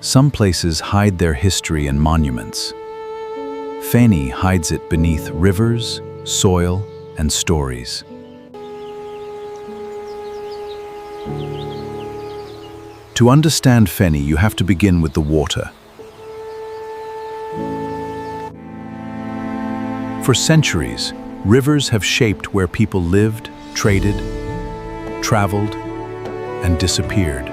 Some places hide their history and monuments. Feni hides it beneath rivers, soil, and stories. To understand Feni, you have to begin with the water. For centuries, rivers have shaped where people lived, traded, traveled, and disappeared.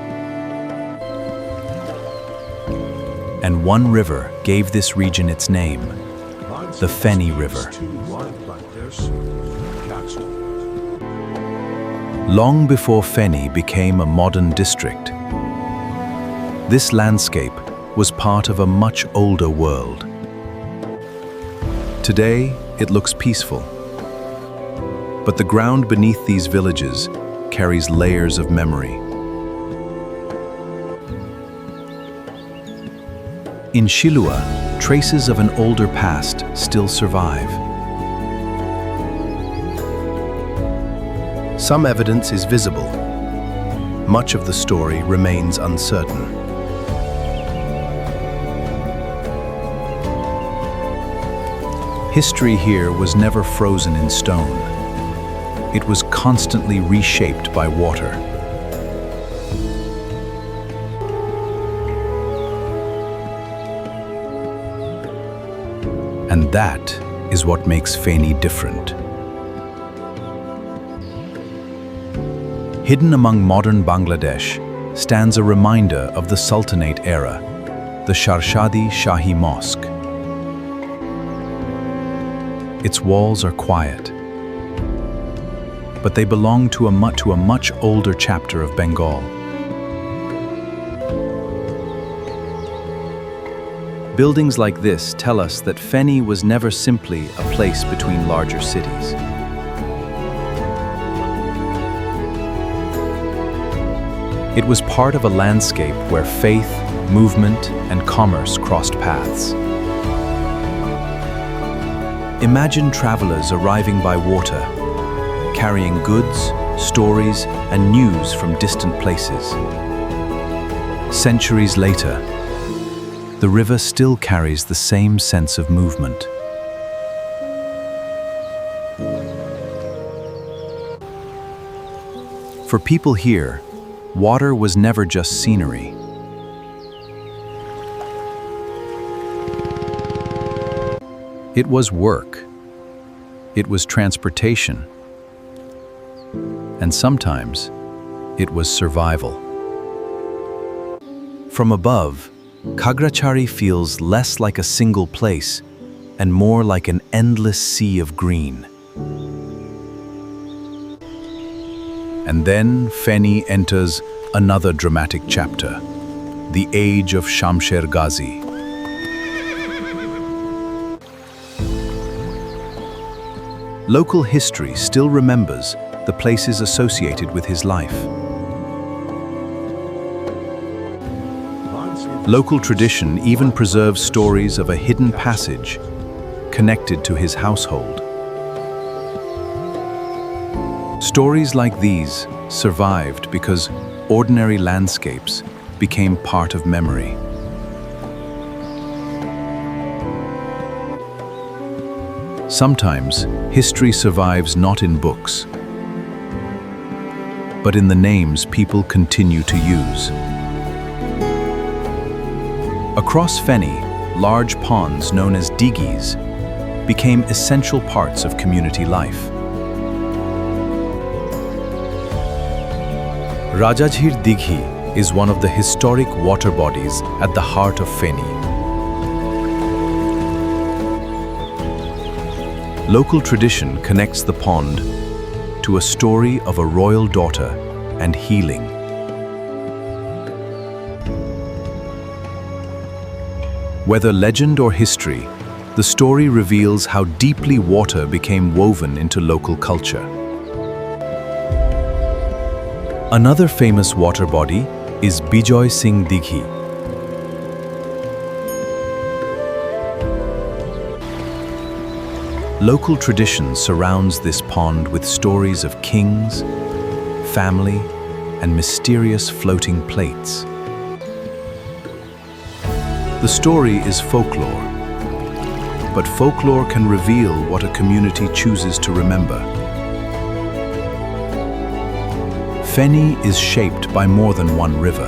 And one river gave this region its name, the Feni River. Long before Feni became a modern district, this landscape was part of a much older world. Today, it looks peaceful, but the ground beneath these villages carries layers of memory. In Shilua, traces of an older past still survive. Some evidence is visible. Much of the story remains uncertain. History here was never frozen in stone. It was constantly reshaped by water. And that is what makes Feni different. Hidden among modern Bangladesh stands a reminder of the Sultanate era, the Sharshadi Shahi Mosque. Its walls are quiet, but they belong to a much older chapter of Bengal. Buildings like this tell us that Feni was never simply a place between larger cities. It was part of a landscape where faith, movement, and commerce crossed paths. Imagine travelers arriving by water, carrying goods, stories, and news from distant places. Centuries later, the river still carries the same sense of movement. For people here, water was never just scenery. It was work. It was transportation. And sometimes, it was survival. From above, Khagrachari feels less like a single place and more like an endless sea of green. And then Feni enters another dramatic chapter, the age of Shamsher Gazi. Local history still remembers the places associated with his life. Local tradition even preserves stories of a hidden passage connected to his household. Stories like these survived because ordinary landscapes became part of memory. Sometimes, history survives not in books, but in the names people continue to use. Across Feni, large ponds known as dighis became essential parts of community life. Rajajhir Dighi is one of the historic water bodies at the heart of Feni. Local tradition connects the pond to a story of a royal daughter and healing. Whether legend or history, the story reveals how deeply water became woven into local culture. Another famous water body is Bijoy Singh Dighi. Local tradition surrounds this pond with stories of kings, family, and mysterious floating plates. The story is folklore, but folklore can reveal what a community chooses to remember. Feni is shaped by more than one river.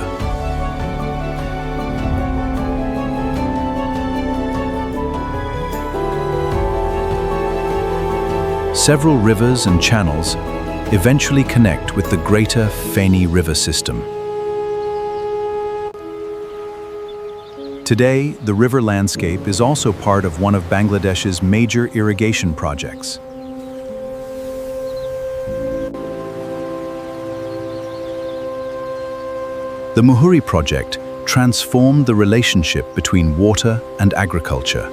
Several rivers and channels eventually connect with the greater Feni River system. Today, the river landscape is also part of one of Bangladesh's major irrigation projects. The Muhuri project transformed the relationship between water and agriculture.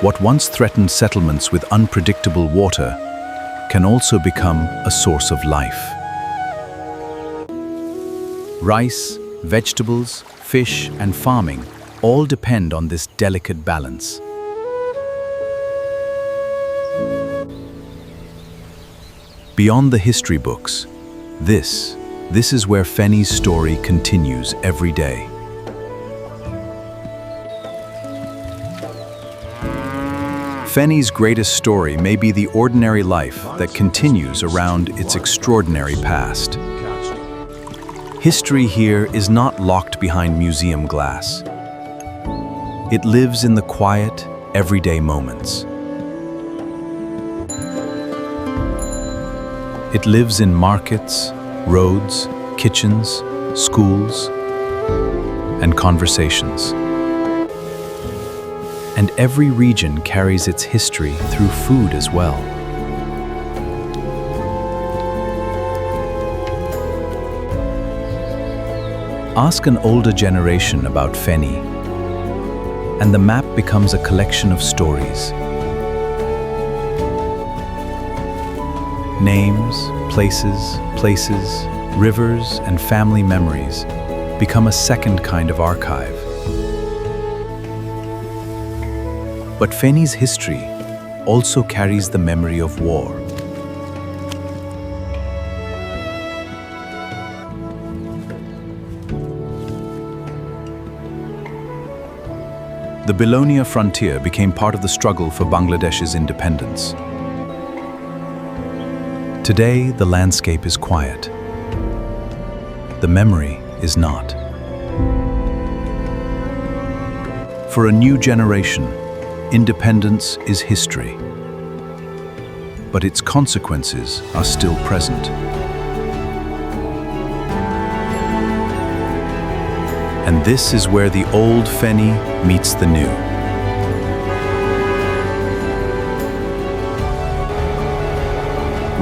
What once threatened settlements with unpredictable water can also become a source of life. Rice, vegetables, fish, and farming all depend on this delicate balance. Beyond the history books, this is where Feni's story continues every day. Feni's greatest story may be the ordinary life that continues around its extraordinary past. History here is not locked behind museum glass. It lives in the quiet, everyday moments. It lives in markets, roads, kitchens, schools, and conversations. And every region carries its history through food as well. Ask an older generation about Feni, and the map becomes a collection of stories. Names, places, rivers, and family memories become a second kind of archive. But Feni's history also carries the memory of war. The Belonia frontier became part of the struggle for Bangladesh's independence. Today, the landscape is quiet. The memory is not. For a new generation, independence is history, but its consequences are still present. And this is where the old Feni meets the new.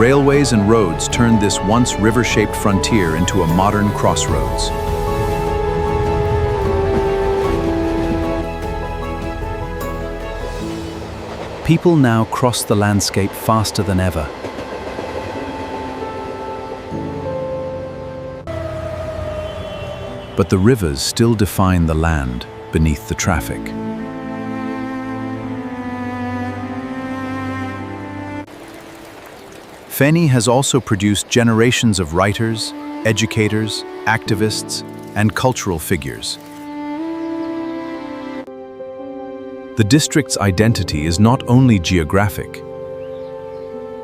Railways and roads turned this once river-shaped frontier into a modern crossroads. People now cross the landscape faster than ever. But the rivers still define the land beneath the traffic. Feni has also produced generations of writers, educators, activists, and cultural figures. The district's identity is not only geographic,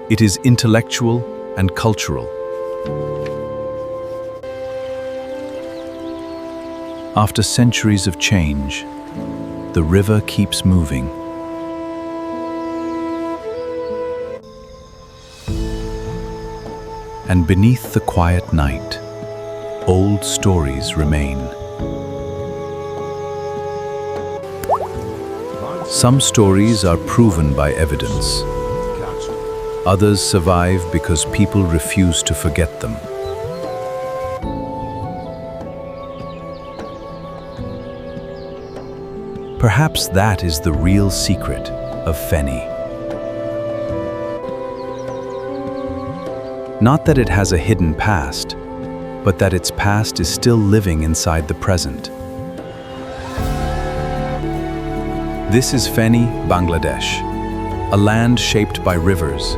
it is intellectual and cultural. After centuries of change, the river keeps moving. And beneath the quiet night, old stories remain. Some stories are proven by evidence. Others survive because people refuse to forget them. Perhaps that is the real secret of Feni. Not that it has a hidden past, but that its past is still living inside the present. This is Feni, Bangladesh, a land shaped by rivers,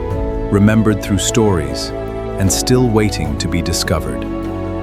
remembered through stories, and still waiting to be discovered.